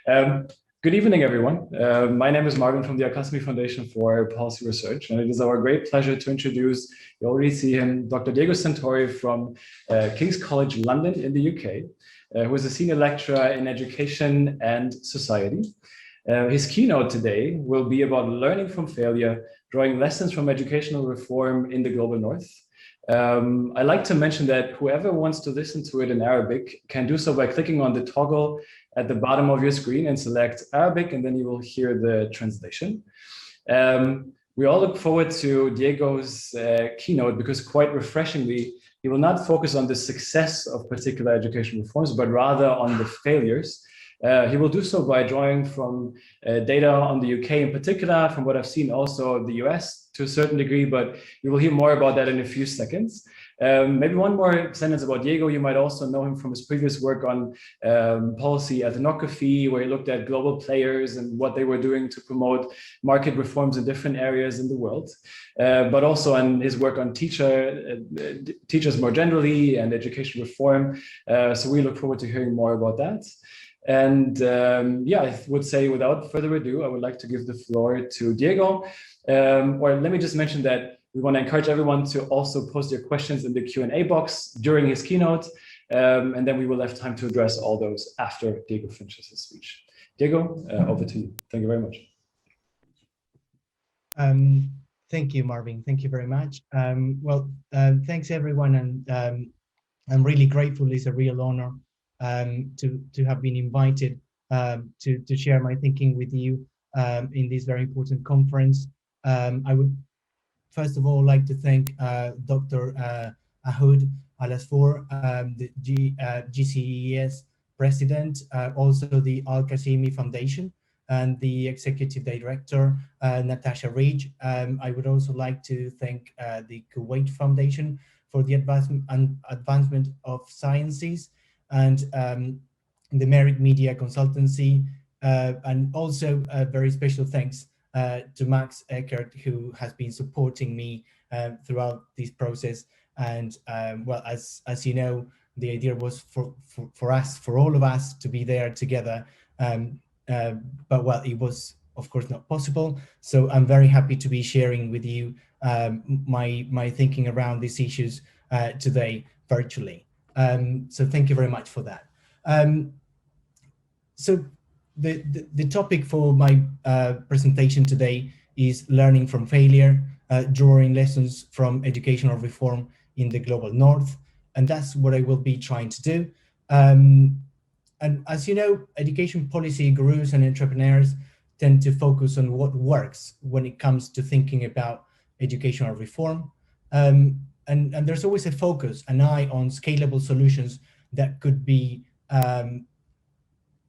Um, Good evening, everyone. My name is Marvin from the Academy Foundation for Policy Research, and it is our great pleasure to introduce, you already see him, Dr. Diego Santori from King's College London in the UK, who is a senior lecturer in education and society. His keynote today will be about learning from failure, drawing lessons from educational reform in the global north. I like to mention that whoever wants to listen to it in Arabic can do so by clicking on the toggle at the bottom of your screen and select Arabic, and then you will hear the translation. We all look forward to Diego's keynote because quite refreshingly, he will not focus on the success of particular education reforms, but rather on the failures. He will do so by drawing from data on the UK in particular, from what I've seen also the US to a certain degree, but you will hear more about that in a few seconds. Maybe one more sentence about Diego. You might also know him from his previous work on policy ethnography, where he looked at global players and what they were doing to promote market reforms in different areas in the world, but also on his work on teachers more generally and education reform. So we look forward to hearing more about that. And yeah, I would say without further ado, I would like to give the floor to Diego. Or let me just mention that we want to encourage everyone to also post your questions in the Q&A box during his keynote. And then we will have time to address all those after Diego finishes his speech. Diego, over to you. Thank you very much. Thank you, Marvin. Thank you very much. Thanks everyone. And I'm really grateful. It's a real honor to have been invited to share my thinking with you in this very important conference. I would first of all like to thank Dr. Ahoud Al-Asfour, the GCES president, also the Al-Qasimi Foundation, and the executive director, Natasha Ridge. I would also like to thank the Kuwait Foundation for the advancement of sciences, and the Merit Media Consultancy, and also a very special thanks to Max Eckert, who has been supporting me throughout this process. And well, as you know, the idea was for all of us to be there together, but well, it was of course not possible. So I'm very happy to be sharing with you my thinking around these issues today virtually. So thank you very much for that. So the topic for my presentation today is learning from failure, drawing lessons from educational reform in the global north, and that's what I will be trying to do. And as you know, education policy gurus and entrepreneurs tend to focus on what works when it comes to thinking about educational reform. And there's always a focus, an eye on scalable solutions that could be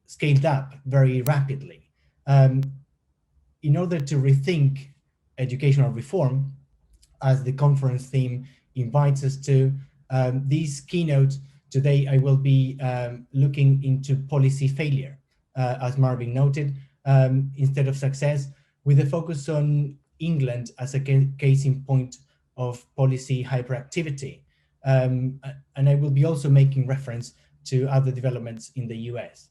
scaled up very rapidly. In order to rethink educational reform, as the conference theme invites us to, this keynote today, I will be looking into policy failure, as Marvin noted, instead of success, with a focus on England as a case in point of policy hyperactivity. And I will be also making reference to other developments in the US.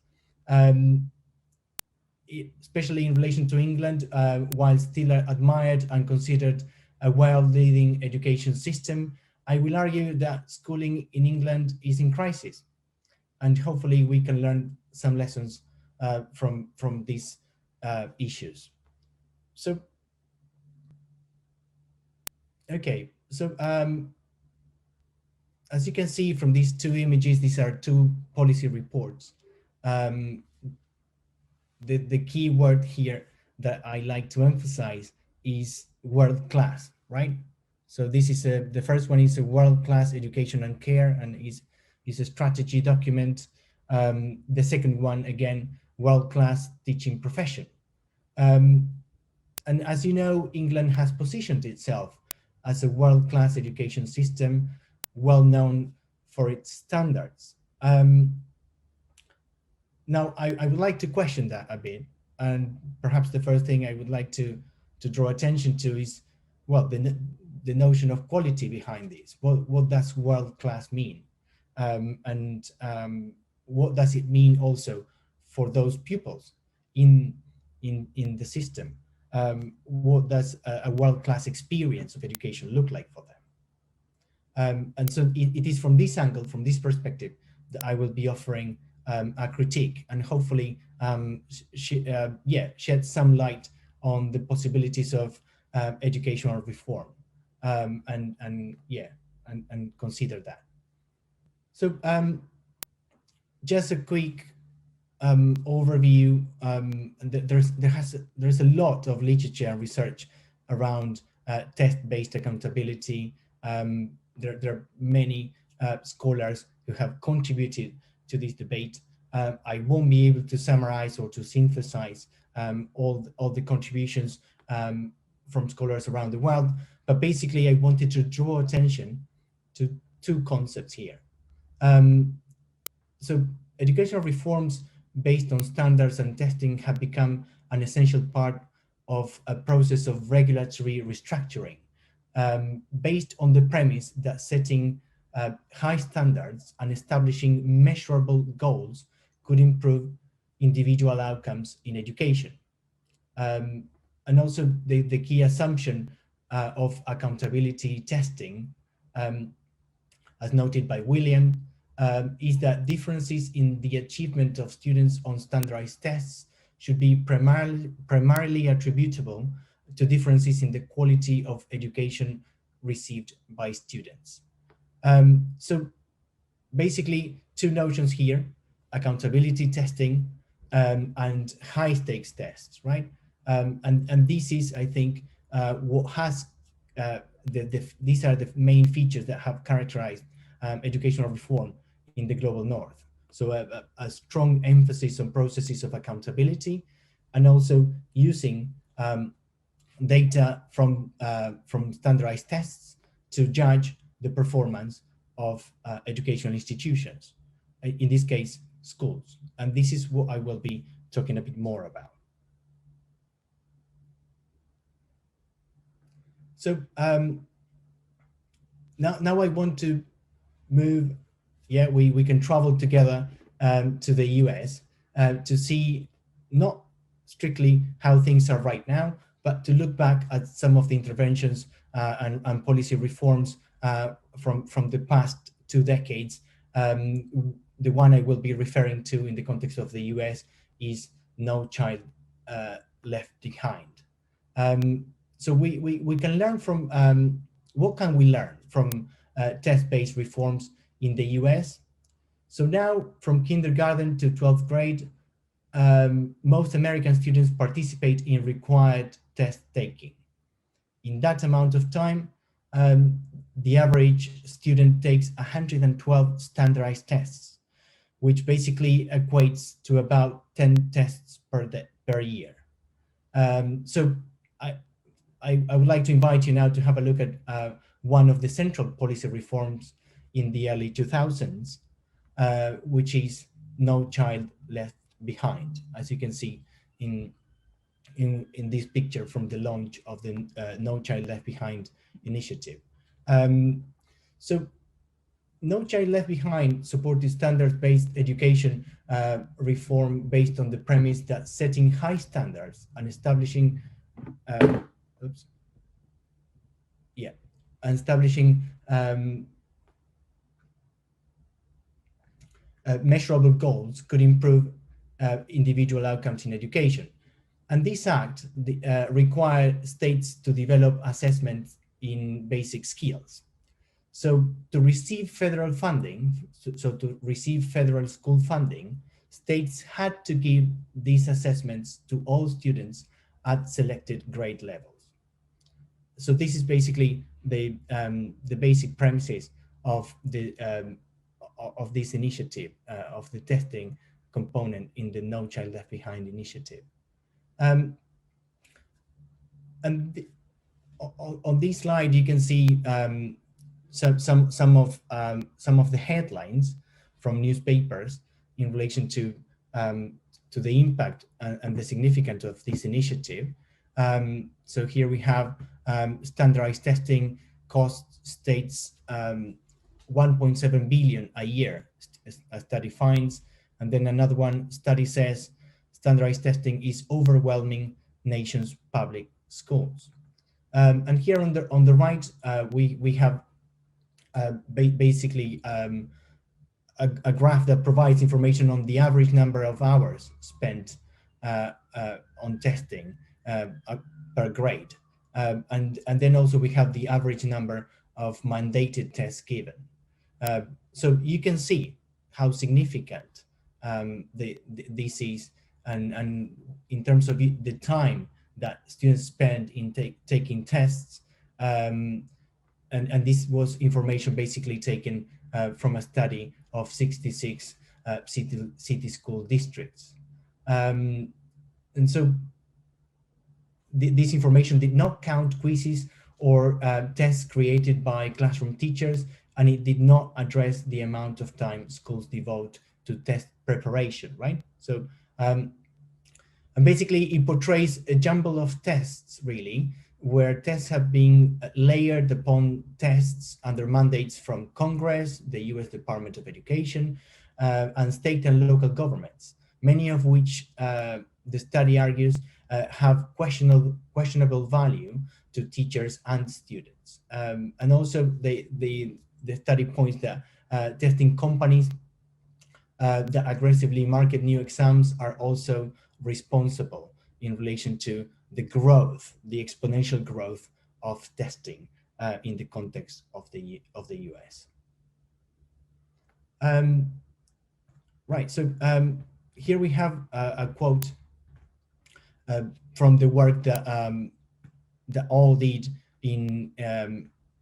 Especially in relation to England, while still admired and considered a world-leading education system, I will argue that schooling in England is in crisis. And hopefully we can learn some lessons from these issues. So, okay, so as you can see from these two images, these are two policy reports. The key word here that I like to emphasize is world-class, right? So this is the first one is a world-class education and care, and is a strategy document. The second one, again, world-class teaching profession. And as you know, England has positioned itself as a world-class education system, well known for its standards. Now, I would like to question that a bit, and perhaps the first thing I would like to draw attention to is, well, the notion of quality behind this. What does world-class mean? And what does it mean also for those pupils in the system. What does a world-class experience of education look like for them? And so it is from this angle, from this perspective, that I will be offering a critique and hopefully shed some light on the possibilities of educational reform, and consider that. So just a quick overview. There's a lot of literature and research around test-based accountability. There are many scholars who have contributed to this debate. I won't be able to summarize or to synthesize all the contributions from scholars around the world, but basically I wanted to draw attention to two concepts here. So educational reforms based on standards and testing have become an essential part of a process of regulatory restructuring, based on the premise that setting high standards and establishing measurable goals could improve individual outcomes in education. And also the key assumption of accountability testing, as noted by William, is that differences in the achievement of students on standardized tests should be primarily attributable to differences in the quality of education received by students. So basically two notions here: accountability testing and high stakes tests, right? And this is, I think, what has these are the main features that have characterized educational reform in the global north. So a strong emphasis on processes of accountability, and also using data from standardized tests to judge the performance of educational institutions, in this case, schools. And this is what I will be talking a bit more about. So now I want to move, we can travel together to the US to see not strictly how things are right now, but to look back at some of the interventions and policy reforms from the past 2 decades. The one I will be referring to in the context of the US is No Child Left Behind. So we can learn from, what can we learn from test-based reforms in the US? So now from kindergarten to 12th grade, most American students participate in required test taking. In that amount of time, the average student takes 112 standardized tests, which basically equates to about 10 tests per year. So I would like to invite you now to have a look at one of the central policy reforms in the early 2000s, which is No Child Left Behind, as you can see in this picture from the launch of the No Child Left Behind initiative. So No Child Left Behind supported standards-based education reform based on the premise that setting high standards and establishing measurable goals could improve individual outcomes in education. And this act required states to develop assessments in basic skills. So to receive federal funding, so to receive federal school funding, states had to give these assessments to all students at selected grade levels. So this is basically the basic premises of this initiative, of the testing component in the No Child Left Behind initiative. And on this slide, you can see some of the headlines from newspapers in relation to the impact and the significance of this initiative. So here we have standardized testing costs states 1.7 billion a year as study finds, And then another one, study says standardized testing is overwhelming nation's public schools. And here on the right, we have basically a graph that provides information on the average number of hours spent on testing per grade. And then also we have the average number of mandated tests given. So you can see how significant this is, and in terms of the time that students spend in taking tests, and this was information basically taken from a study of 66 city school districts. And so this information did not count quizzes or tests created by classroom teachers, and it did not address the amount of time schools devote to test preparation, right? So, and basically it portrays a jumble of tests, really, where tests have been layered upon tests under mandates from Congress, the US Department of Education, and state and local governments, many of which the study argues have questionable value to teachers and students. And also the study points that testing companies that aggressively market new exams are also responsible in relation to the growth, the exponential growth of testing in the context of the US. Right, so here we have a quote from the work that that all did in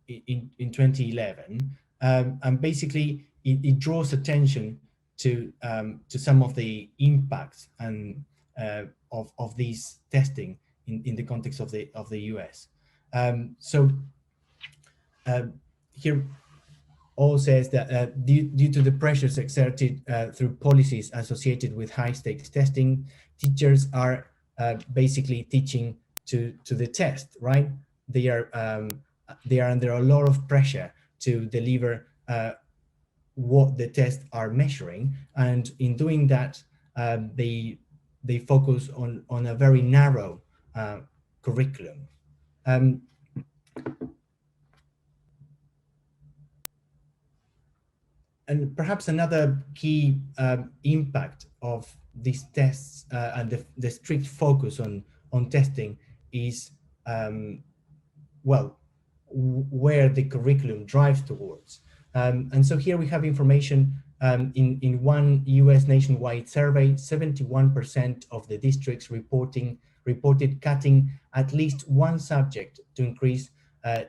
2011, and basically it draws attention to some of the impacts and of these testing in the context of the US. So here all says that due to the pressures exerted through policies associated with high stakes testing, teachers are basically teaching to the test, right? They are under a lot of pressure to deliver what the tests are measuring, and in doing that, they focus on a very narrow curriculum. And perhaps another key impact of these tests and the strict focus on testing is, well, where the curriculum drives towards. And so here we have information in one US nationwide survey, 71% of the districts reported cutting at least one subject to increase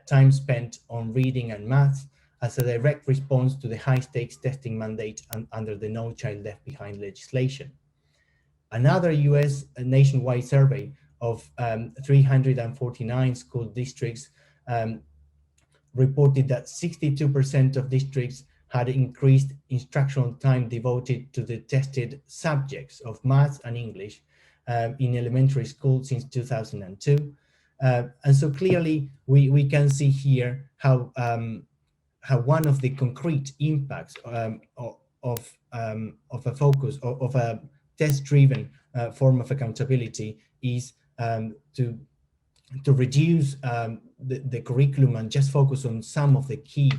time spent on reading and maths as a direct response to the high stakes testing mandate under the No Child Left Behind legislation. Another US nationwide survey of 349 school districts reported that 62% of districts had increased instructional time devoted to the tested subjects of maths and English in elementary school since 2002. And so clearly we can see here how one of the concrete impacts of a focus, of a test-driven form of accountability is to reduce the curriculum and just focus on some of the key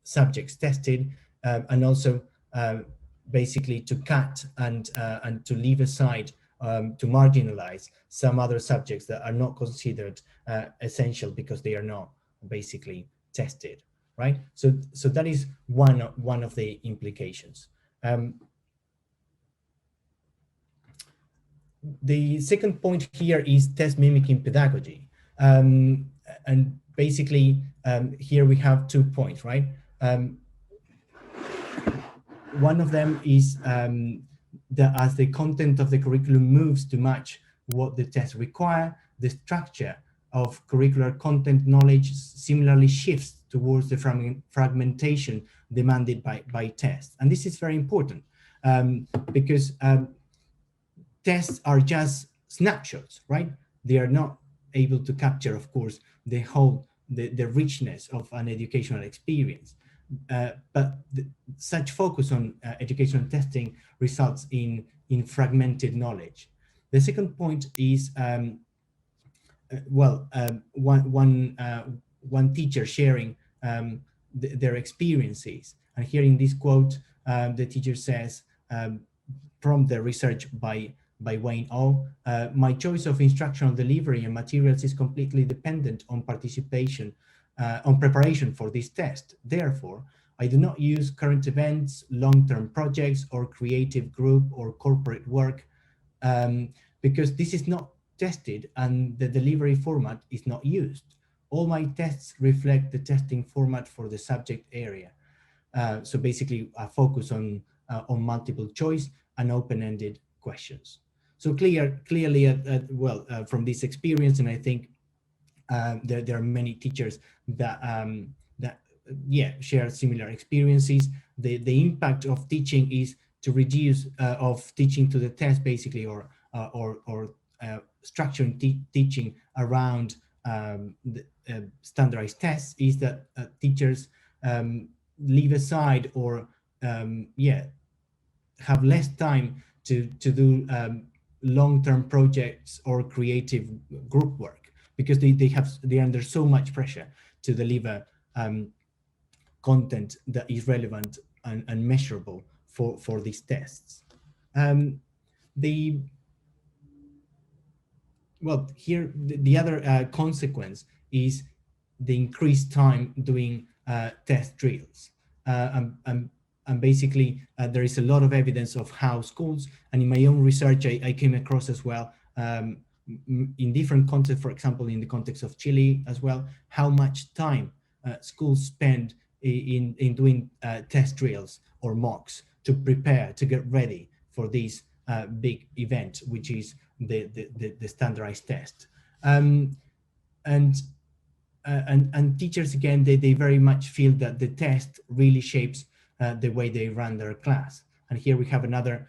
subjects tested, and also basically to cut and to leave aside, to marginalize some other subjects that are not considered essential because they are not basically tested, right? So that is one of the implications. The second point here is test mimicking pedagogy. And basically, here we have 2 points, right? One of them is that as the content of the curriculum moves to match what the tests require, the structure of curricular content knowledge similarly shifts towards the fragmentation demanded by tests. And this is very important because tests are just snapshots, right? They are not able to capture, of course, the whole, the richness of an educational experience. such focus on educational testing results in fragmented knowledge. The second point is, one teacher sharing their experiences. And here in this quote, the teacher says, from the research by Wayne O, my choice of instructional delivery and materials is completely dependent on participation, on preparation for this test. Therefore, I do not use current events, long-term projects, or creative group or corporate work, because this is not tested and the delivery format is not used. All my tests reflect the testing format for the subject area. So basically a focus on multiple choice and open-ended questions. So clearly, from this experience, and I think there are many teachers that share similar experiences. The impact of teaching is to reduce of teaching to the test, basically, or structuring teaching around standardized tests, is that teachers leave aside or have less time to do long-term projects or creative group work, because they are under so much pressure to deliver content that is relevant and measurable for these tests. Here the other consequence is the increased time doing test drills. And basically, there is a lot of evidence of how schools, and in my own research, I came across as well, in different contexts, for example, in the context of Chile as well, how much time schools spend in doing test drills or mocks to prepare, to get ready for this big event, which is the standardized test. And teachers, again, they very much feel that the test really shapes the way they run their class. And here we have another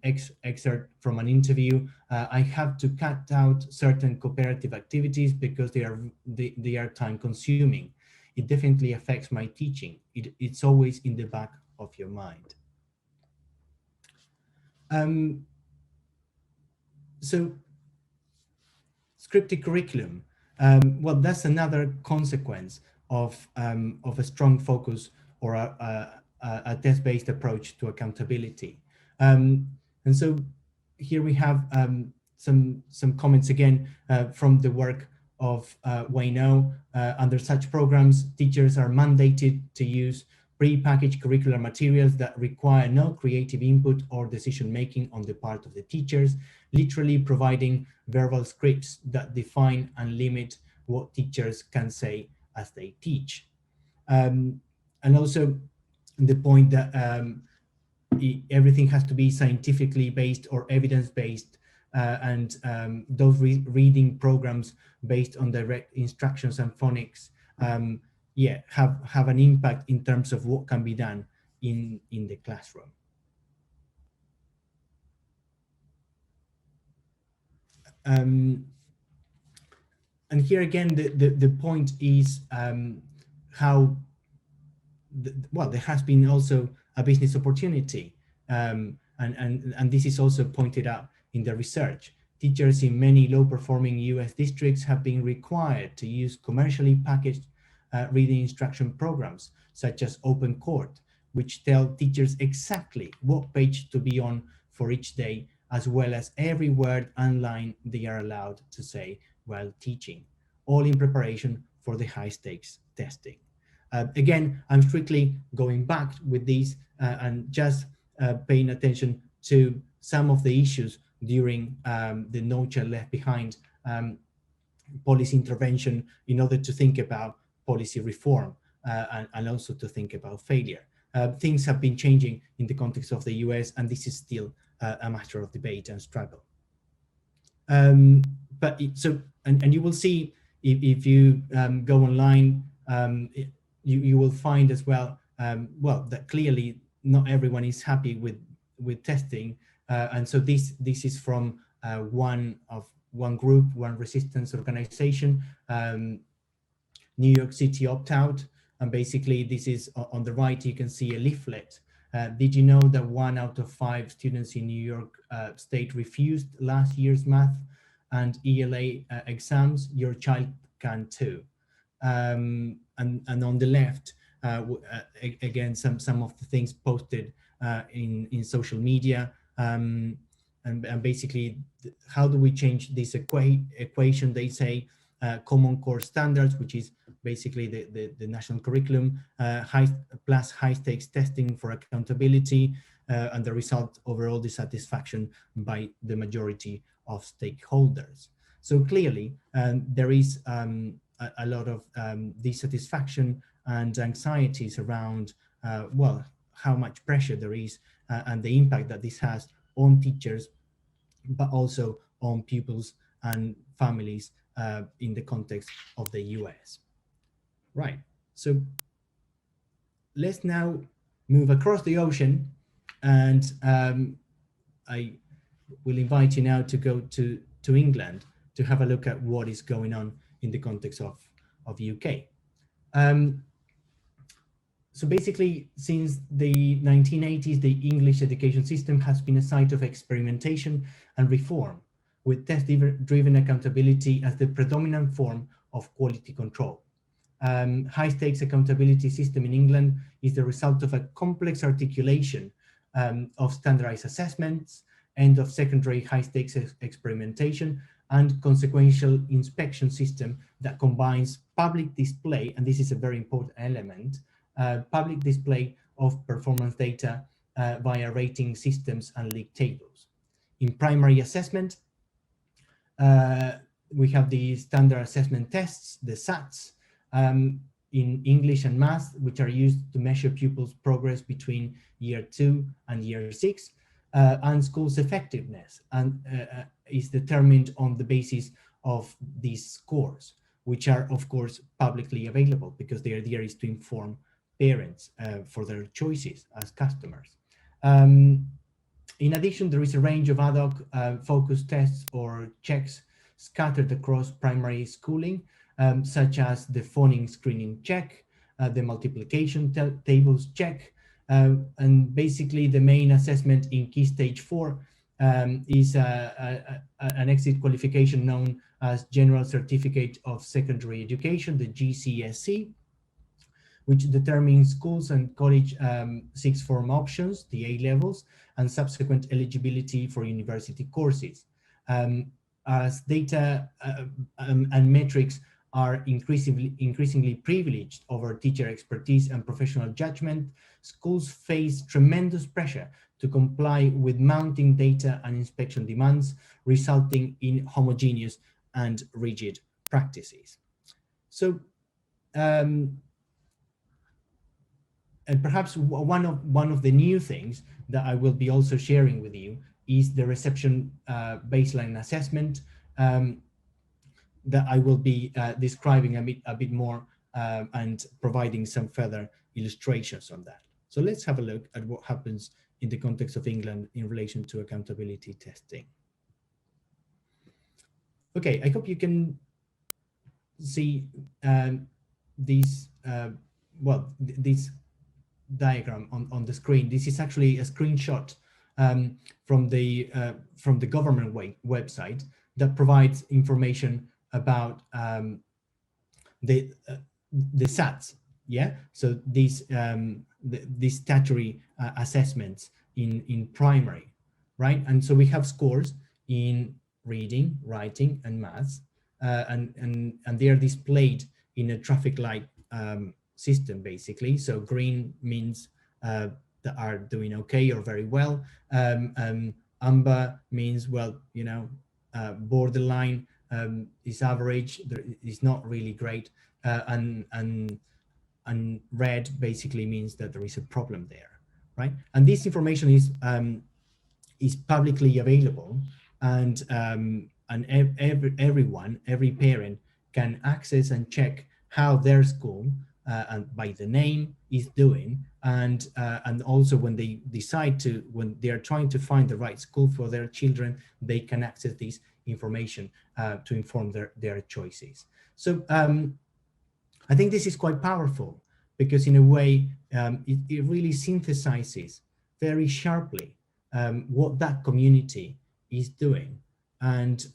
excerpt from an interview. I have to cut out certain cooperative activities because they are time consuming. It definitely affects my teaching. It's always in the back of your mind. So scripted curriculum, that's another consequence of a strong focus or a test-based approach to accountability. And so here we have some comments again from the work of Wayne O. Under such programs, teachers are mandated to use pre-packaged curricular materials that require no creative input or decision-making on the part of the teachers, literally providing verbal scripts that define and limit what teachers can say as they teach. And also the point that everything has to be scientifically based or evidence-based, and those reading programs based on direct instructions and phonics have an impact in terms of what can be done in the classroom. And here again, the point is how there has been also a business opportunity, and this is also pointed out in the research. Teachers in many low-performing US districts have been required to use commercially packaged reading instruction programs, such as Open Court, which tell teachers exactly what page to be on for each day, as well as every word and line they are allowed to say while teaching, all in preparation for the high-stakes testing. Again, I'm strictly going back with these and just paying attention to some of the issues during the No Child Left Behind policy intervention, in order to think about policy reform and also to think about failure. Things have been changing in the context of the US, and this is still a matter of debate and struggle. And you will see if you go online, you will find as well, that clearly not everyone is happy with testing, and so this is from one group, one resistance organization, New York City Opt-out, And basically this is on the right, you can see a leaflet. Did you know that 1 out of 5 students in New York State refused last year's math and ELA exams? Your child can too. And on the left, again, some of the things posted in social media, and basically, how do we change this equation? They say common core standards, which is basically the national curriculum, plus high stakes testing for accountability, and the result overall dissatisfaction by the majority of stakeholders. So clearly, there is a lot of dissatisfaction and anxieties around, well, how much pressure there is and the impact that this has on teachers, but also on pupils and families in the context of the US. Right, so let's now move across the ocean, and I will invite you now to go to England to have a look at what is going on in the context of UK. So basically, since the 1980s, the English education system has been a site of experimentation and reform, with test-driven accountability as the predominant form of quality control. High-stakes accountability system in England is the result of a complex articulation of standardized assessments, end of secondary high-stakes experimentation, and consequential inspection system that combines public display, and this is a very important element, public display of performance data via rating systems and league tables. In primary assessment, we have the standard assessment tests, the SATs, in English and math, which are used to measure pupils' progress between year 2 and year 6, and schools' effectiveness, and is determined on the basis of these scores, which are of course publicly available, because the idea is to inform parents for their choices as customers. In addition, there is a range of ad hoc focus tests or checks scattered across primary schooling, such as the phoning screening check, the multiplication tables check, and basically the main assessment in Key Stage 4 is an exit qualification known as General Certificate of Secondary Education, the GCES, which determines schools and college sixth form options, the A levels, and subsequent eligibility for university courses. As data and metrics are increasingly privileged over teacher expertise and professional judgment, schools face tremendous pressure to comply with mounting data and inspection demands, resulting in homogeneous and rigid practices. So, and perhaps one of the new things that I will be also sharing with you is the reception baseline assessment that I will be describing a bit more and providing some further illustrations on that. So let's have a look at what happens in the context of England in relation to accountability testing. Okay, I hope you can see this diagram on the screen. This is actually a screenshot from the government website that provides information about the SATs. Yeah, so these statutory assessments in primary, right? And so we have scores in reading, writing, and maths, and they are displayed in a traffic light system, basically. So green means that are doing okay or very well. Amber means, well, you know, borderline, is average, is not really great, and red basically means that there is a problem there, right? And this information is publicly available, and every parent can access and check how their school and by the name is doing, and also when they decide when they are trying to find the right school for their children, they can access this information to inform their choices. So I think this is quite powerful, because in a way, it really synthesizes very sharply what that community is doing. And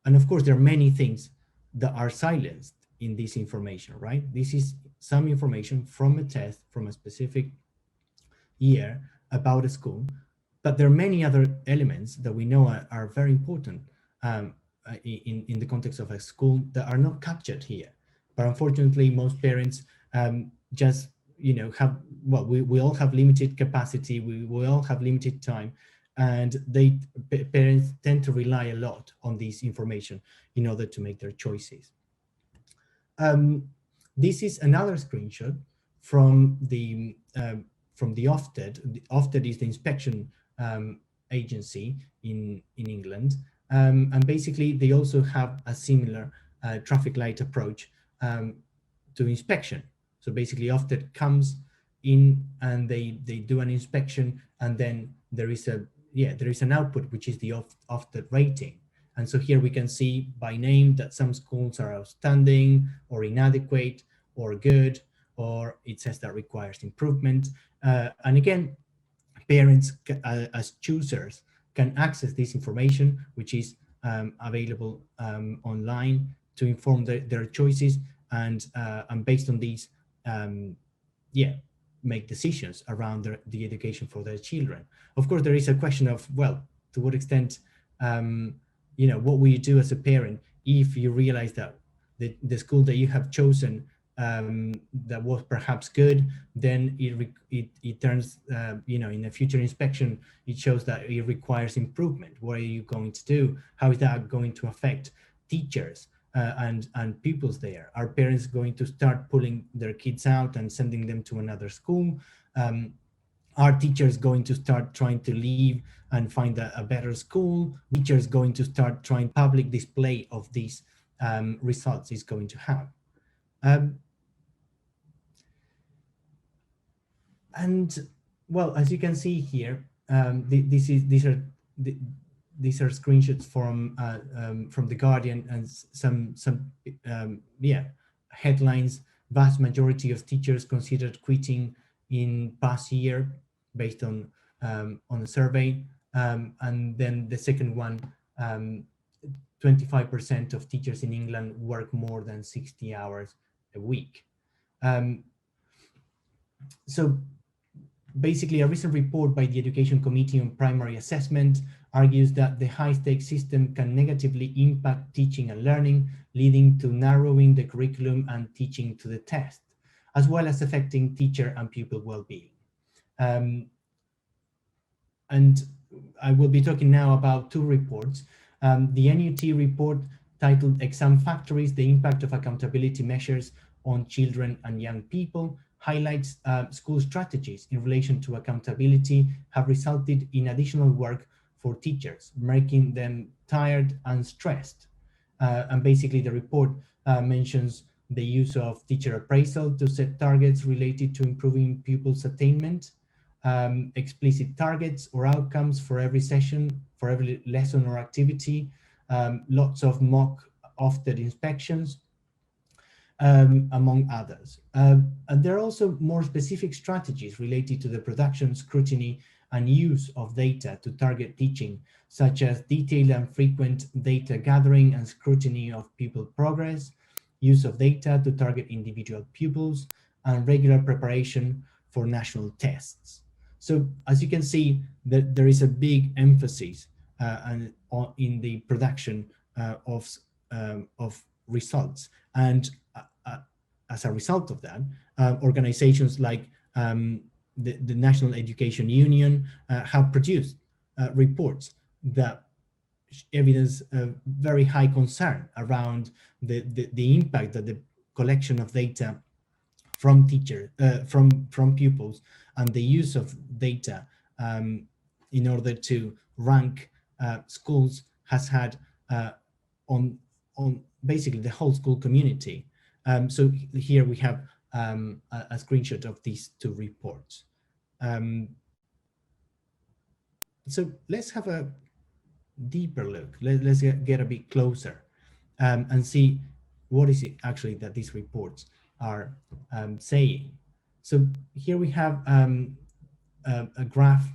of course, there are many things that are silenced in this information, right? This is some information from a test from a specific year about a school, but there are many other elements that we know are very important in the context of a school that are not captured here. But unfortunately, most parents just have, well, we all have limited capacity, we all have limited time, and parents tend to rely a lot on this information in order to make their choices. This is another screenshot from the Ofsted. The Ofsted is the inspection agency in England, and basically they also have a similar traffic light approach to inspection. So basically, Ofsted comes in and they do an inspection, and then there is an output, which is the Ofsted rating. And so here we can see by name that some schools are outstanding or inadequate or good, or it says that requires improvement. And again, parents as choosers can access this information, which is available online to inform their choices, and based on these, make decisions around the education for their children. Of course, there is a question of, well, to what extent, what will you do as a parent if you realize that the school that you have chosen that was perhaps good, then it turns, in a future inspection, it shows that it requires improvement. What are you going to do? How is that going to affect teachers and pupils there? Are parents going to start pulling their kids out and sending them to another school? Are teachers going to start trying to leave and find a better school? Teachers going to start trying public display of these results is going to have. And well, as you can see here, these are screenshots from the Guardian, and some headlines. Vast majority of teachers considered quitting in past year, based on a survey, and then the second one, 25% of teachers in England work more than 60 hours a week. So basically, a recent report by the Education Committee on Primary Assessment argues that the high-stakes system can negatively impact teaching and learning, leading to narrowing the curriculum and teaching to the test, as well as affecting teacher and pupil well-being. And I will be talking now about two reports. The NUT report, titled Exam Factories, the Impact of Accountability Measures on Children and Young People, highlights school strategies in relation to accountability have resulted in additional work for teachers, making them tired and stressed. And basically the report mentions the use of teacher appraisal to set targets related to improving pupils' attainment, explicit targets or outcomes for every session, for every lesson or activity, lots of mock Ofsted inspections, among others. And there are also more specific strategies related to the production, scrutiny, and use of data to target teaching, such as detailed and frequent data gathering and scrutiny of pupil progress, use of data to target individual pupils, and regular preparation for national tests. So as you can see, there is a big emphasis in the production of results. And as a result of that, organizations like the National Education Union have produced reports that evidence a very high concern around the impact that the collection of data from from pupils and the use of data in order to rank schools has had on basically the whole school community. So here we have a screenshot of these two reports. So let's have a deeper look. Let's get a bit closer and see what is it actually that these reports are saying. So here we have a graph.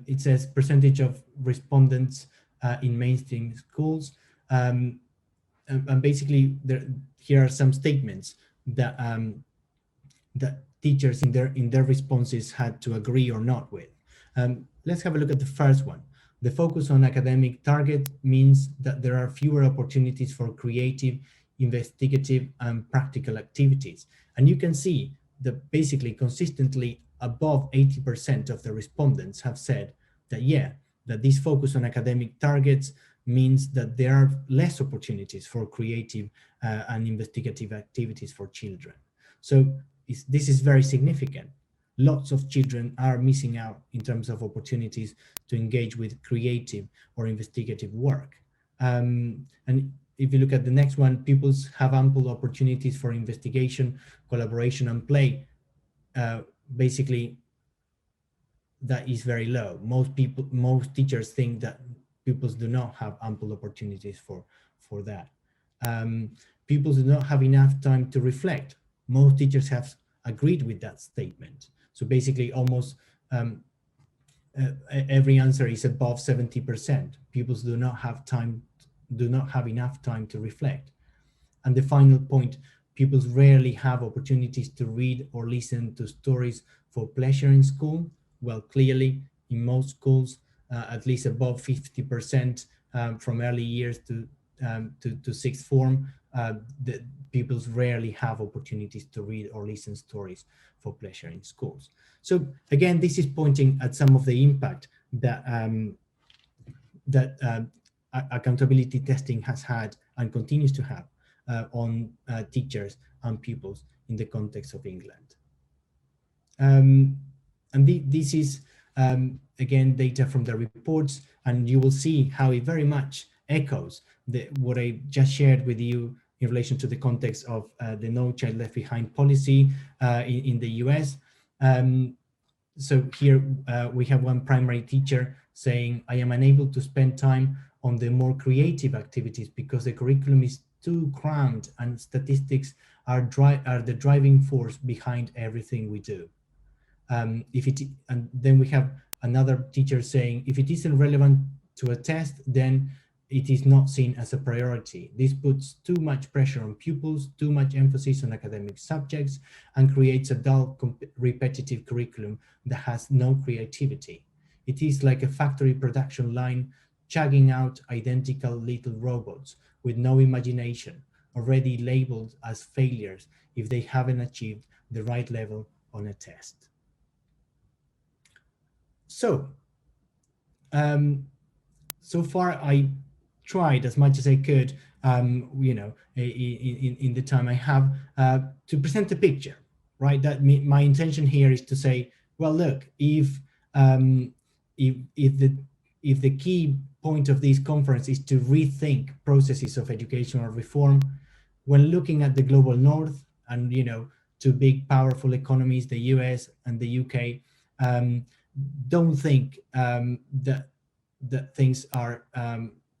It says percentage of respondents in mainstream schools. And basically, here are some statements that that teachers in their responses had to agree or not with. Let's have a look at the first one. The focus on academic target means that there are fewer opportunities for creative, investigative, and practical activities. And you can see that basically consistently above 80% of the respondents have said that, yeah, that this focus on academic targets means that there are less opportunities for creative and investigative activities for children. So this is very significant. Lots of children are missing out in terms of opportunities to engage with creative or investigative work. And if you look at the next one, pupils have ample opportunities for investigation, collaboration, and play. Basically, that is very low. Most teachers think that pupils do not have ample opportunities for that. Pupils do not have enough time to reflect. Most teachers have agreed with that statement. So basically, almost every answer is above 70%. Pupils do not have enough time to reflect. And the final point, pupils rarely have opportunities to read or listen to stories for pleasure in school. Well, clearly, in most schools, at least above 50% from early years to sixth form, the pupils rarely have opportunities to read or listen stories for pleasure in schools. So again, this is pointing at some of the impact that accountability testing has had and continues to have on teachers and pupils in the context of England. And this is, again, data from the reports, and you will see how it very much echoes what I just shared with you in relation to the context of the No Child Left Behind policy in the US. So here we have one primary teacher saying, I am unable to spend time on the more creative activities because the curriculum is too crammed and statistics are the driving force behind everything we do. And then we have another teacher saying, if it isn't relevant to a test, then it is not seen as a priority. This puts too much pressure on pupils, too much emphasis on academic subjects, and creates a dull, repetitive curriculum that has no creativity. It is like a factory production line chugging out identical little robots with no imagination, already labeled as failures if they haven't achieved the right level on a test. So, so far I tried as much as I could, you know, in the time I have, to present a picture, right? That my intention here is to say, well, look, if the key point of this conference is to rethink processes of educational reform, when looking at the global north and, you know, two big powerful economies, the US and the UK, don't think that things are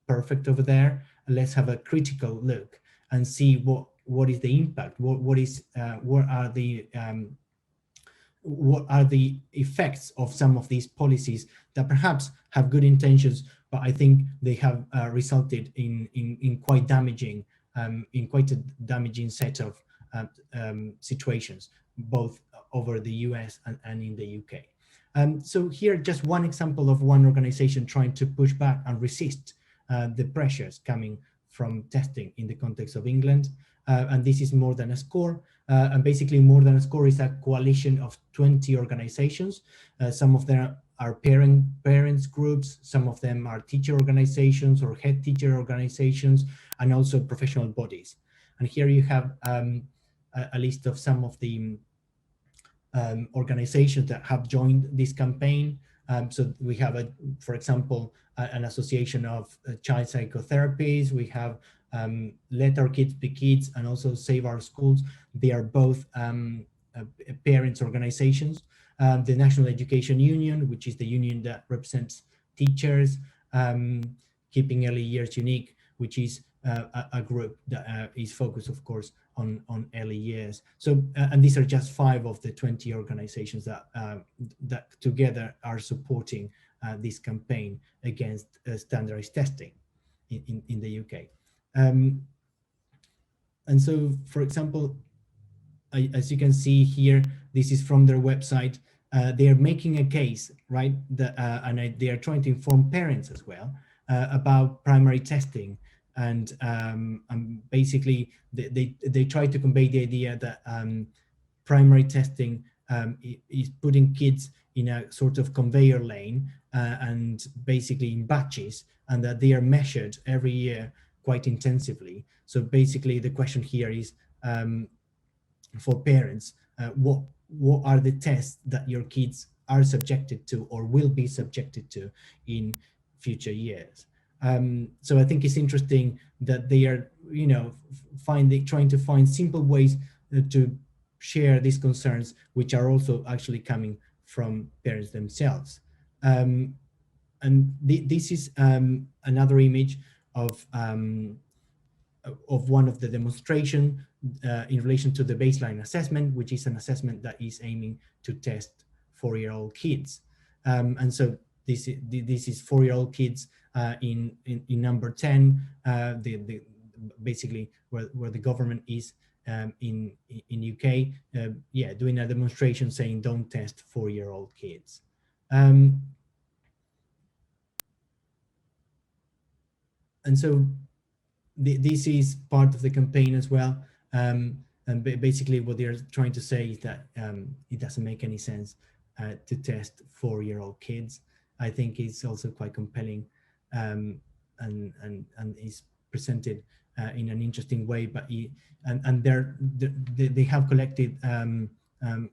perfect over there. Let's have a critical look and see what is the impact, what are the effects of some of these policies that perhaps have good intentions, but I think they have resulted in quite damaging, a damaging set of situations, both over the US and in the UK. So here, just one example of one organization trying to push back and resist the pressures coming from testing in the context of England. And this is More Than a Score. And basically More Than a Score is a coalition of 20 organizations. Some of them are parents groups, some of them are teacher organizations or head teacher organizations, and also professional bodies. And here you have a list of some of the organizations that have joined this campaign. So we have, for example, an association of child psychotherapies. We have Let Our Kids Be Kids and also Save Our Schools. They are both parents organizations. The National Education Union, which is the union that represents teachers, Keeping Early Years Unique, which is a group that is focused, of course, on early years. So, and these are just 5 of the 20 organizations that together are supporting this campaign against standardized testing in the UK. And so, for example, as you can see here, this is from their website. They are making a case, right? And they are trying to inform parents as well about primary testing. And basically, they try to convey the idea that primary testing is putting kids in a sort of conveyor lane and basically in batches, and that they are measured every year quite intensively. So basically, the question here is, for parents, what are the tests that your kids are subjected to or will be subjected to in future years? So I think it's interesting that they are, trying to find simple ways to share these concerns, which are also actually coming from parents themselves. And this is another image of one of the demonstration in relation to the baseline assessment, which is an assessment that is aiming to test 4-year-old kids. And so this is 4-year-old kids in number 10, basically where the government is in UK, doing a demonstration saying don't test 4-year-old kids. And so this is part of the campaign as well. And basically what they're trying to say is that it doesn't make any sense to test 4-year-old kids. I think it's also quite compelling and is presented in an interesting way. But they have collected,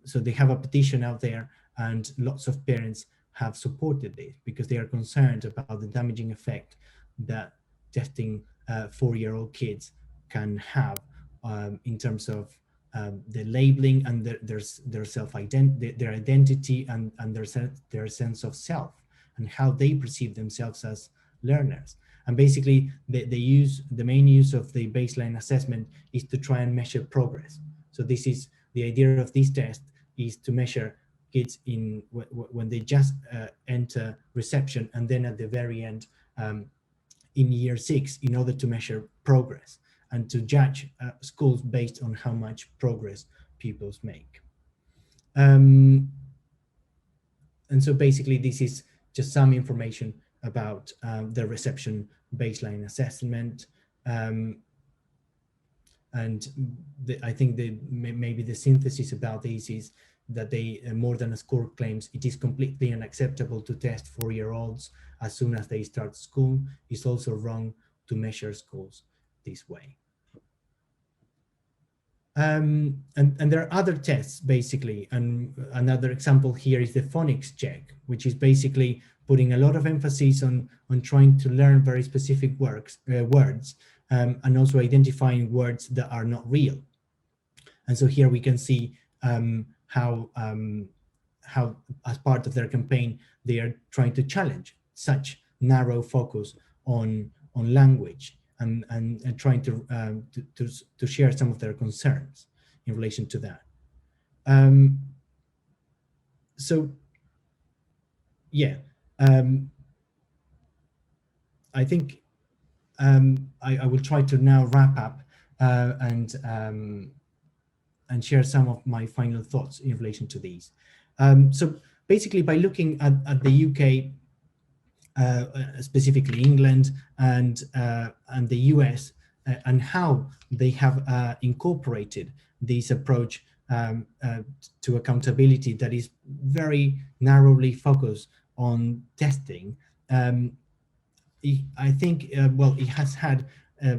so they have a petition out there, and lots of parents have supported this because they are concerned about the damaging effect that testing 4-year-old kids can have in terms of the labeling and their identity and their sense of self and how they perceive themselves as learners. And basically, the main use of the baseline assessment is to try and measure progress. So this is the idea of this test, is to measure kids when they just enter reception, and then at the very end in year 6, in order to measure progress and to judge schools based on how much progress pupils make. And so basically this is just some information about the reception baseline assessment. And I think maybe the synthesis about this is that More Than a Score claims it is completely unacceptable to test 4-year-olds as soon as they start school. It's also wrong to measure schools this way. And there are other tests, basically, and another example here is the phonics check, which is basically putting a lot of emphasis on trying to learn very specific words, and also identifying words that are not real. And so here we can see how as part of their campaign, they are trying to challenge such narrow focus on language and trying to share some of their concerns in relation to that. So yeah, I think I will try to now wrap up and share some of my final thoughts in relation to these. So basically, by looking at the UK, specifically England and the US, and how they have incorporated this approach to accountability that is very narrowly focused on testing, I think, it has had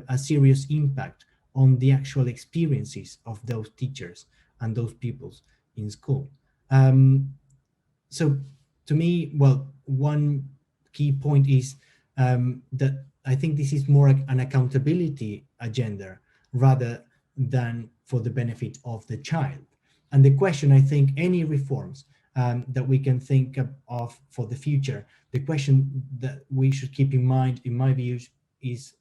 a serious impact on the actual experiences of those teachers and those pupils in school. So to me, one key point is that I think this is more an accountability agenda rather than for the benefit of the child. And the question, I think, any reforms that we can think of for the future, the question that we should keep in mind, in my view, is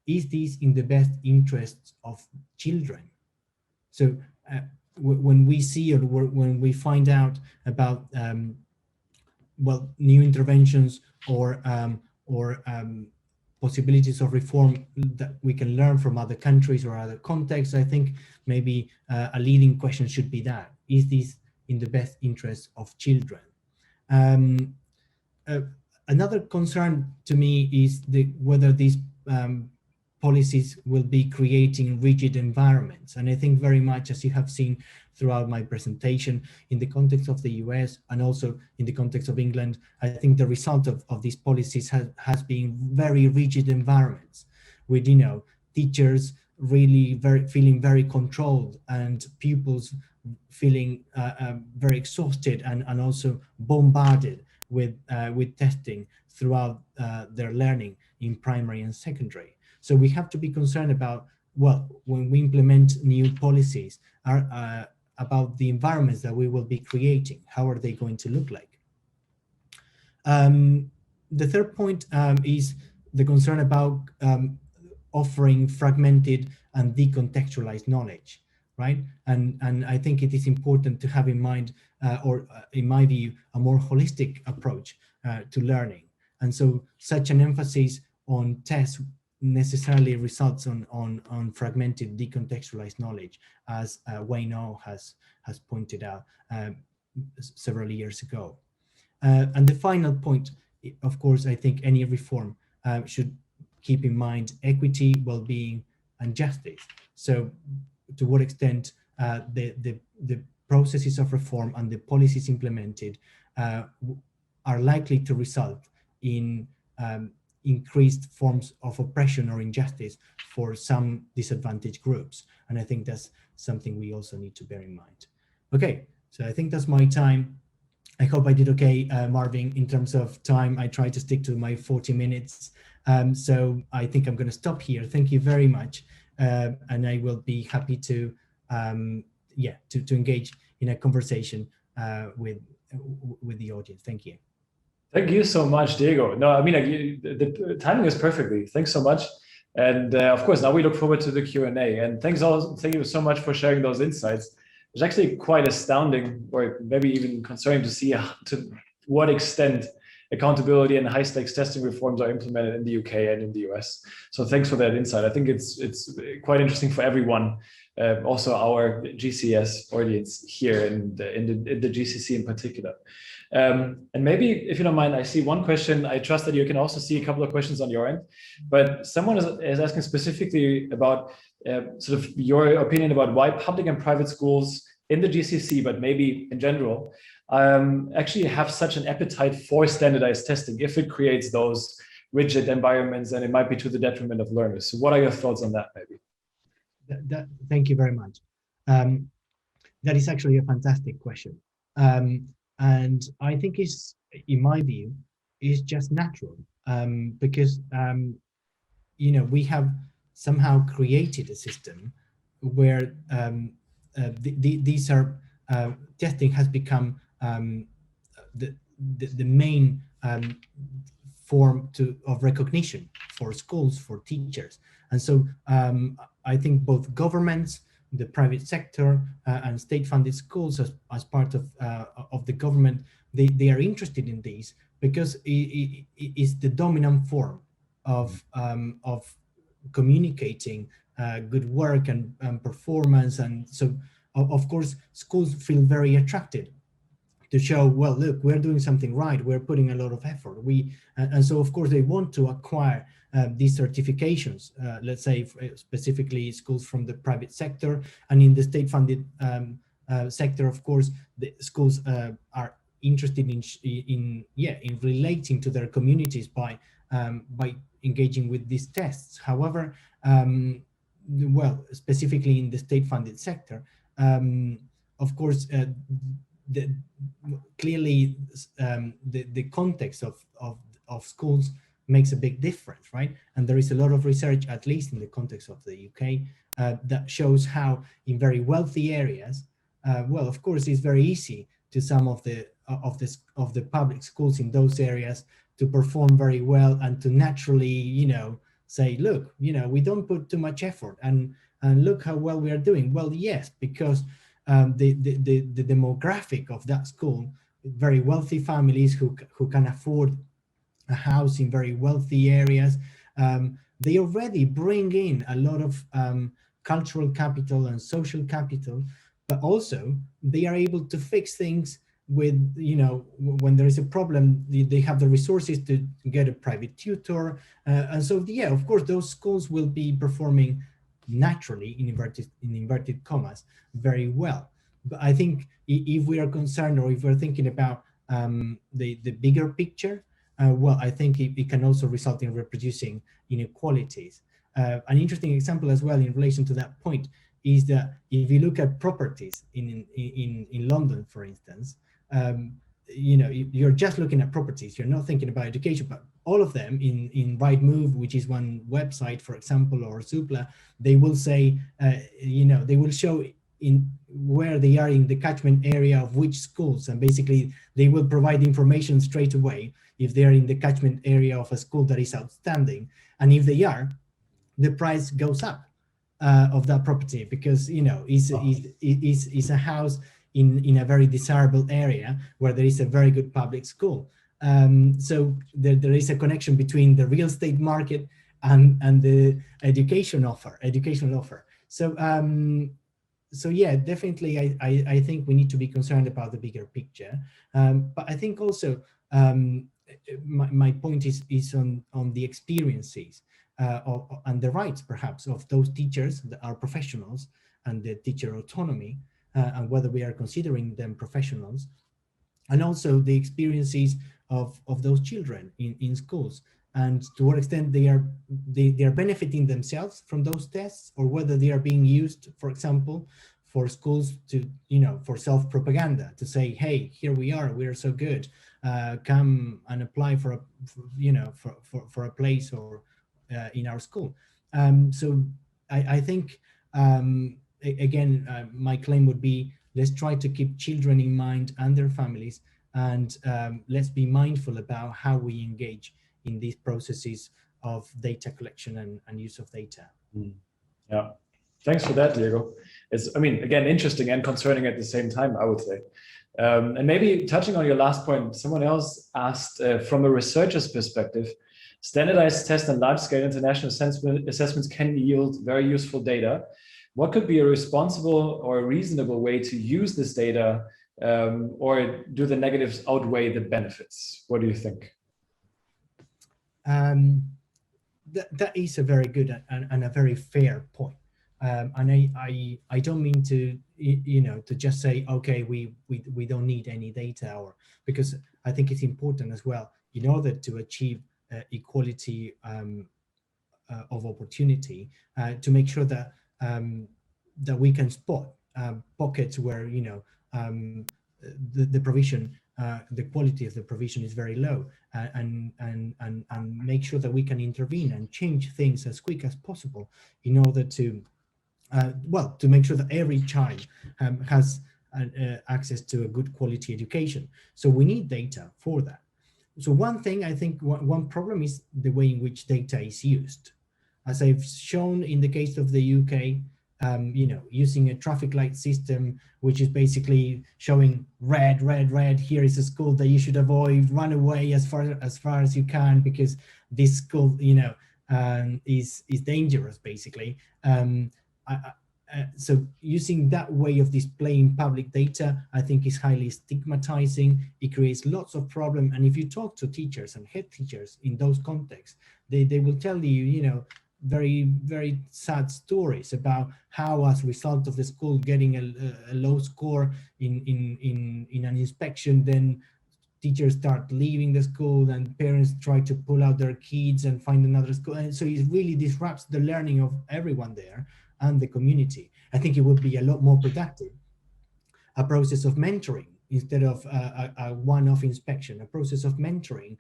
is this in the best interests of children? So when we see, or when we find out about well, new interventions or possibilities of reform that we can learn from other countries or other contexts, I think maybe a leading question should be that: is this in the best interest of children? Another concern to me is whether these policies will be creating rigid environments. And I think very much, as you have seen throughout my presentation, in the context of the US and also in the context of England, I think the result of these policies has been very rigid environments with, you know, teachers really feeling very controlled and pupils feeling very exhausted and also bombarded with testing throughout their learning in primary and secondary. So we have to be concerned about, well, when we implement new policies, about the environments that we will be creating. How are they going to look like? The third point is the concern about offering fragmented and decontextualized knowledge, right? And I think it is important to have in mind, or in my view, a more holistic approach to learning. And so such an emphasis on tests necessarily results on fragmented, decontextualized knowledge, as Wayne O has pointed out several years ago. And the final point, of course, I think any reform should keep in mind equity, well-being, and justice. So to what extent the processes of reform and the policies implemented are likely to result in increased forms of oppression or injustice for some disadvantaged groups. And I think that's something we also need to bear in mind. Okay, so I think that's my time. I hope I did okay, Marvin, in terms of time. I tried to stick to my 40 minutes. So I think I'm going to stop here. Thank you very much. And I will be happy to, to engage in a conversation with the audience. Thank you. Thank you so much, Diego. No, I mean, the timing is perfectly. Thanks so much. And of course, now we look forward to the Q&A. And thank you so much for sharing those insights. It's actually quite astounding, or maybe even concerning, to see to what extent accountability and high-stakes testing reforms are implemented in the UK and in the US. So thanks for that insight. I think it's quite interesting for everyone, also our GCES audience here in the GCC in particular. And maybe, if you don't mind, I see one question. I trust that you can also see a couple of questions on your end, but someone is asking specifically about sort of your opinion about why public and private schools in the GCC, but maybe in general, actually have such an appetite for standardized testing if it creates those rigid environments, and it might be to the detriment of learners. So what are your thoughts on that, maybe? Thank you very much. That is actually a fantastic question. And I think it's, in my view, is just natural, because, you know, we have somehow created a system where these are, testing has become the main form of recognition for schools, for teachers. And so I think both governments, the private sector, and state-funded schools as part of the government, they are interested in these because it is the dominant form of communicating good work and performance. And so, of course, schools feel very attracted to show, well, look, we're doing something right, we're putting a lot of effort. And so, of course, they want to acquire these certifications, let's say specifically schools from the private sector, and in the state-funded sector, of course, the schools are interested in relating to their communities by engaging with these tests. However, well, specifically in the state-funded sector, of course, clearly the context of schools makes a big difference, right? And there is a lot of research, at least in the context of the UK, that shows how in very wealthy areas, well, of course, it's very easy to some of the public schools in those areas to perform very well and to naturally, you know, say, look, we don't put too much effort, and look how well we are doing. Well, yes, because the demographic of that school, very wealthy families who can afford a house in very wealthy areas, they already bring in a lot of cultural capital and social capital, but also they are able to fix things with, when there is a problem, they have the resources to get a private tutor. And so, yeah, of course, those schools will be performing naturally, in inverted commas, very well. But I think if we are concerned, or if we're thinking about the bigger picture, well, I think it can also result in reproducing inequalities. An interesting example as well in relation to that point is that if you look at properties in London, for instance, you're just looking at properties, you're not thinking about education, but all of them in Rightmove, which is one website, for example, or Zoopla, they will say, they will show in where they are in the catchment area of which schools, and basically they will provide information straight away if they are in the catchment area of a school that is outstanding, and if they are, the price goes up of that property, because it's a house in a very desirable area where there is a very good public school. So there is a connection between the real estate market and the educational offer. So yeah, definitely, I think we need to be concerned about the bigger picture. But I think also my point is on the experiences and the rights, perhaps, of those teachers that are professionals, and the teacher autonomy, and whether we are considering them professionals, and also the experiences of those children in schools, and to what extent they are benefiting themselves from those tests, or whether they are being used, for example, for schools to, for self-propaganda, to say, hey, here we are so good, come and apply for a place or in our school. So I think, again, my claim would be, let's try to keep children in mind and their families, and let's be mindful about how we engage in these processes of data collection and use of data. Yeah, thanks for that, Diego. It's, again, interesting and concerning at the same time, I would say. And maybe touching on your last point, someone else asked, from a researcher's perspective, standardized tests and large-scale international assessments can yield very useful data. What could be a responsible or a reasonable way to use this data, or do the negatives outweigh the benefits? What do you think? That is a very good and a very fair point. And I don't mean to, to just say, okay, we don't need any data, or, because I think it's important as well, in order to achieve equality of opportunity, to make sure that that we can spot pockets where the provision, the quality of the provision is very low, and make sure that we can intervene and change things as quick as possible in order to to make sure that every child has access to a good quality education. So we need data for that. So one thing, I think one problem is the way in which data is used. As I've shown in the case of the UK, using a traffic light system, which is basically showing red, here is a school that you should avoid, run away as far as you can, because this school, is dangerous, basically. So using that way of displaying public data, I think, is highly stigmatizing. It creates lots of problems. And if you talk to teachers and head teachers in those contexts, they will tell you, very, very sad stories about how, as a result of the school getting a low score in an inspection, then teachers start leaving the school and parents try to pull out their kids and find another school. And so it really disrupts the learning of everyone there and the community. I think it would be a lot more productive, a process of mentoring instead of a one-off inspection, a process of mentoring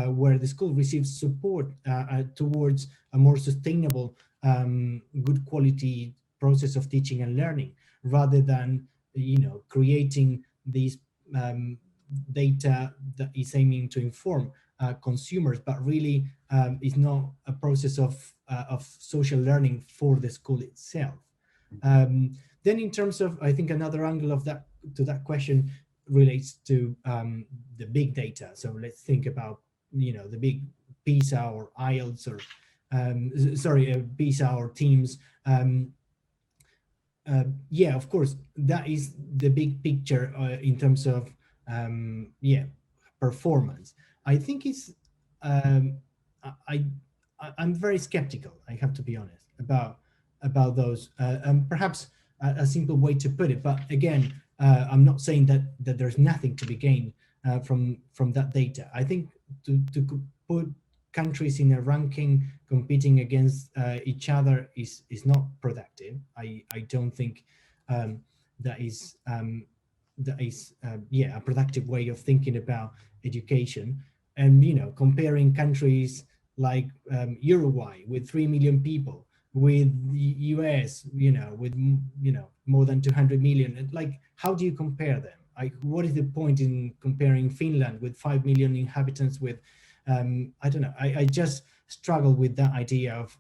where the school receives support towards a more sustainable, good quality process of teaching and learning, rather than creating these data that is aiming to inform consumers, but really is not a process of social learning for the school itself. Then in terms of, I think another angle of that to that question relates to the big data. So let's think about, the big PISA or IELTS or PISA or Teams. Yeah, of course, that is the big picture in terms of performance. I think it's I'm very skeptical, I have to be honest, about those. And perhaps a simple way to put it, but again, I'm not saying that there's nothing to be gained from that data. I think to put countries in a ranking competing against each other is not productive. I don't think that is a productive way of thinking about education. And comparing countries like Uruguay with 3 million people, with the US, with more than 200 million, like, how do you compare them? What is the point in comparing Finland with 5 million inhabitants with I don't know. I just struggle with that idea of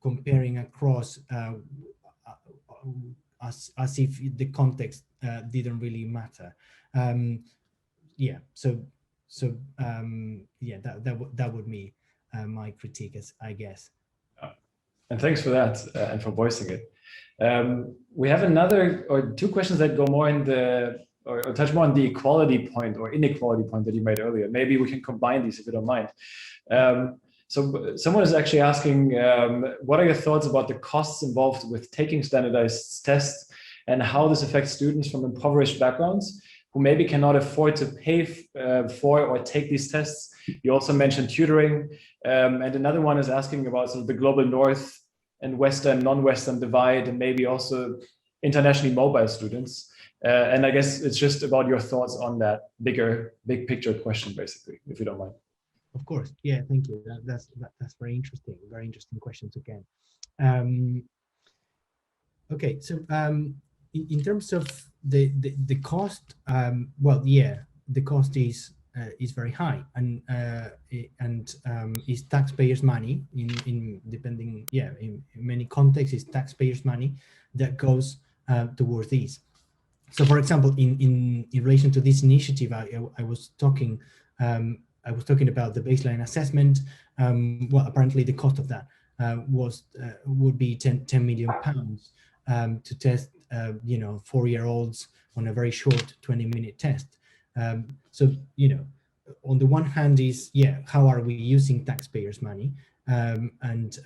comparing across as if the context didn't really matter. Yeah. So yeah, that would be my critique, I guess. And thanks for that and for voicing it. We have another or two questions that go more in the or touch more on the equality point or inequality point that you made earlier. Maybe we can combine these if you don't mind. So someone is actually asking, what are your thoughts about the costs involved with taking standardized tests and how this affects students from impoverished backgrounds who maybe cannot afford to pay for or take these tests? You also mentioned tutoring. And another one is asking about sort of the global North and Western, non-Western divide, and maybe also internationally mobile students. And I guess it's just about your thoughts on that big picture question, basically, if you don't mind. Of course, yeah, thank you. That's very interesting questions again. Okay, so in terms of the cost, well, yeah, the cost is very high, and is taxpayers' money in many contexts. Is taxpayers' money that goes towards these. So, for example, in relation to this initiative, I was talking about the baseline assessment. Well, apparently the cost of that would be 10 million pounds to test 4-year-olds on a very short 20-minute test. So on the one hand is, how are we using taxpayers' money, and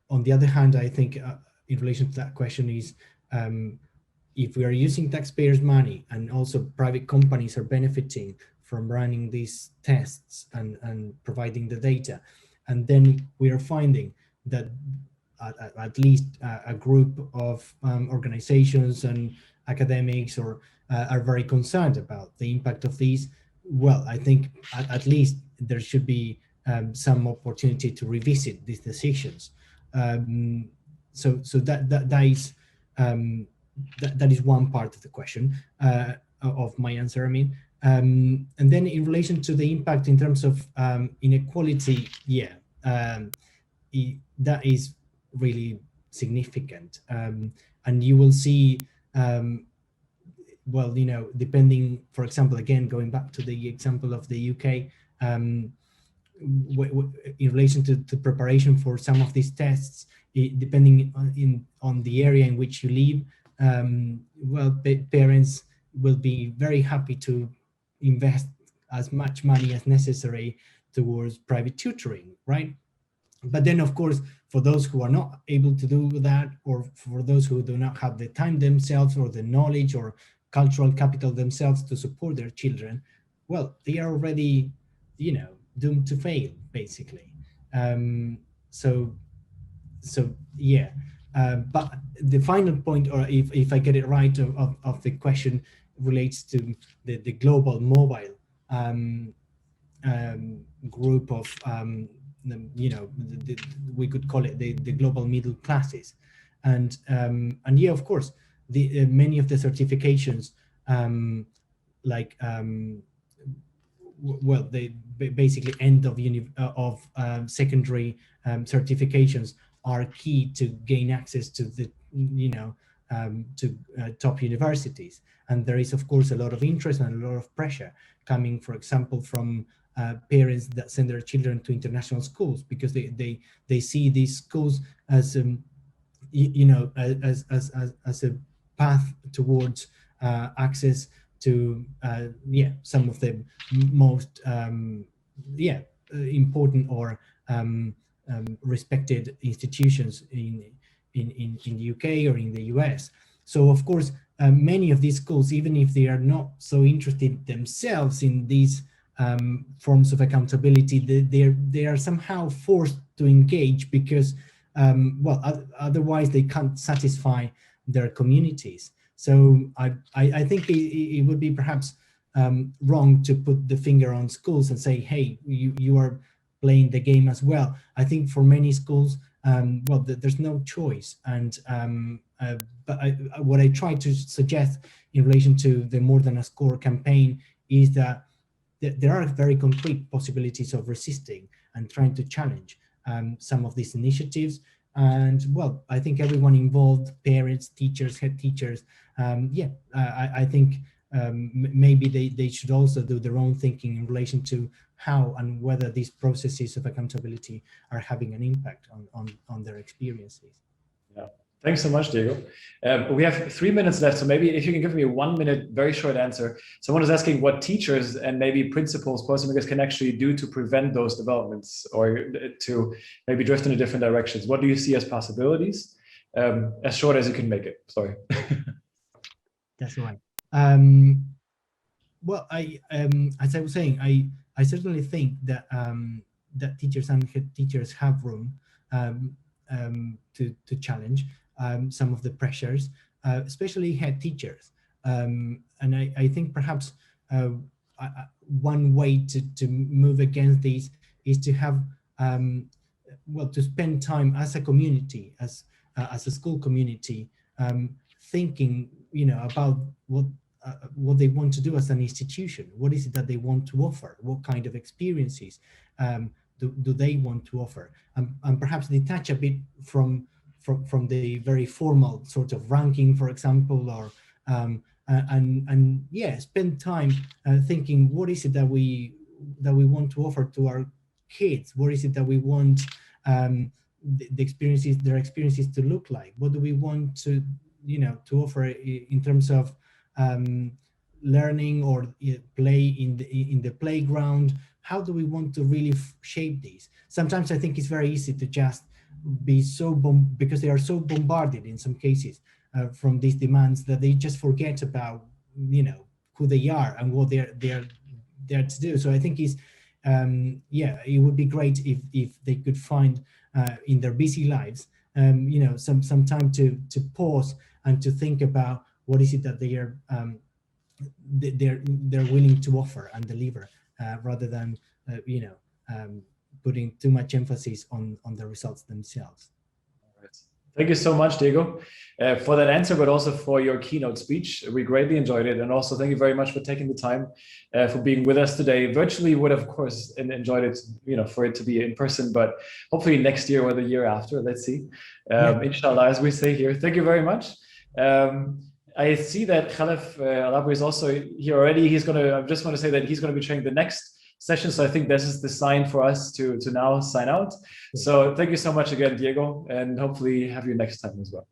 on the other hand, I think in relation to that question is, if we are using taxpayers' money and also private companies are benefiting from running these tests and providing the data, and then we are finding that at least a group of organizations and academics are very concerned about the impact of these, well, I think at least there should be some opportunity to revisit these decisions. So that is that is one part of the question, of my answer, I mean. And then in relation to the impact in terms of inequality, that is really significant. And you will see, well, depending, for example, again, going back to the example of the UK, in relation to preparation for some of these tests, depending on the area in which you live, well, parents will be very happy to invest as much money as necessary towards private tutoring, right? But then, of course, for those who are not able to do that, or for those who do not have the time themselves or the knowledge or cultural capital themselves to support their children, well, they are already, doomed to fail, basically. So yeah. But the final point, or if I get it right, of the question relates to the global mobile group of, we could call it the global middle classes, and yeah, of course, the many of the certifications like well, they basically end of secondary certifications are key to gain access to the top universities. And there is of course a lot of interest and a lot of pressure coming, for example, from parents that send their children to international schools, because they see these schools as as a path towards access to some of the most important or respected institutions in the UK or in the US. So of course, many of these schools, even if they are not so interested themselves in these forms of accountability, they are somehow forced to engage because otherwise they can't satisfy their communities. So I think it would be perhaps wrong to put the finger on schools and say, hey, you are playing the game as well. I think for many schools, there's no choice. And but what I try to suggest in relation to the More Than a Score campaign is that there are very concrete possibilities of resisting and trying to challenge some of these initiatives. And well, I think everyone involved, parents, teachers, head teachers, I think maybe they should also do their own thinking in relation to how and whether these processes of accountability are having an impact on their experiences. Yeah. Thanks so much, Diego. We have 3 minutes left, so maybe if you can give me a 1 minute, very short answer. Someone is asking what teachers and maybe principals, policymakers can actually do to prevent those developments or to maybe drift in different directions. What do you see as possibilities? As short as you can make it. Sorry. That's right. Well, as I was saying, I certainly think that that teachers and head teachers have room to challenge some of the pressures, especially head teachers. And I think perhaps one way to move against these is to have, to spend time as a community, as a school community, thinking, about what they want to do as an institution. What is it that they want to offer? What kind of experiences do they want to offer? And perhaps detach a bit from the very formal sort of ranking, for example, or spend time thinking, what is it that we want to offer to our kids? What is it that we want their experiences to look like? What do we want to offer in terms of learning or play in the playground? How do we want to really shape these? Sometimes I think it's very easy to just be because they are so bombarded in some cases from these demands that they just forget about who they are and what they're there to do. So I think it would be great if they could find in their busy lives some time to pause and to think about what is it that they're willing to offer and deliver, rather than putting too much emphasis on the results themselves. All right. Thank you so much, Diego, for that answer, but also for your keynote speech. We greatly enjoyed it. And also thank you very much for taking the time for being with us today. Virtually would, of course, enjoyed it, for it to be in person, but hopefully next year or the year after, let's see. Inshallah, as we say here. Thank you very much. I see that Khalef Alabri is also here already. I just want to say that he's going to be chairing the next session. So I think this is the sign for us to now sign out. So thank you so much again, Diego, and hopefully have you next time as well.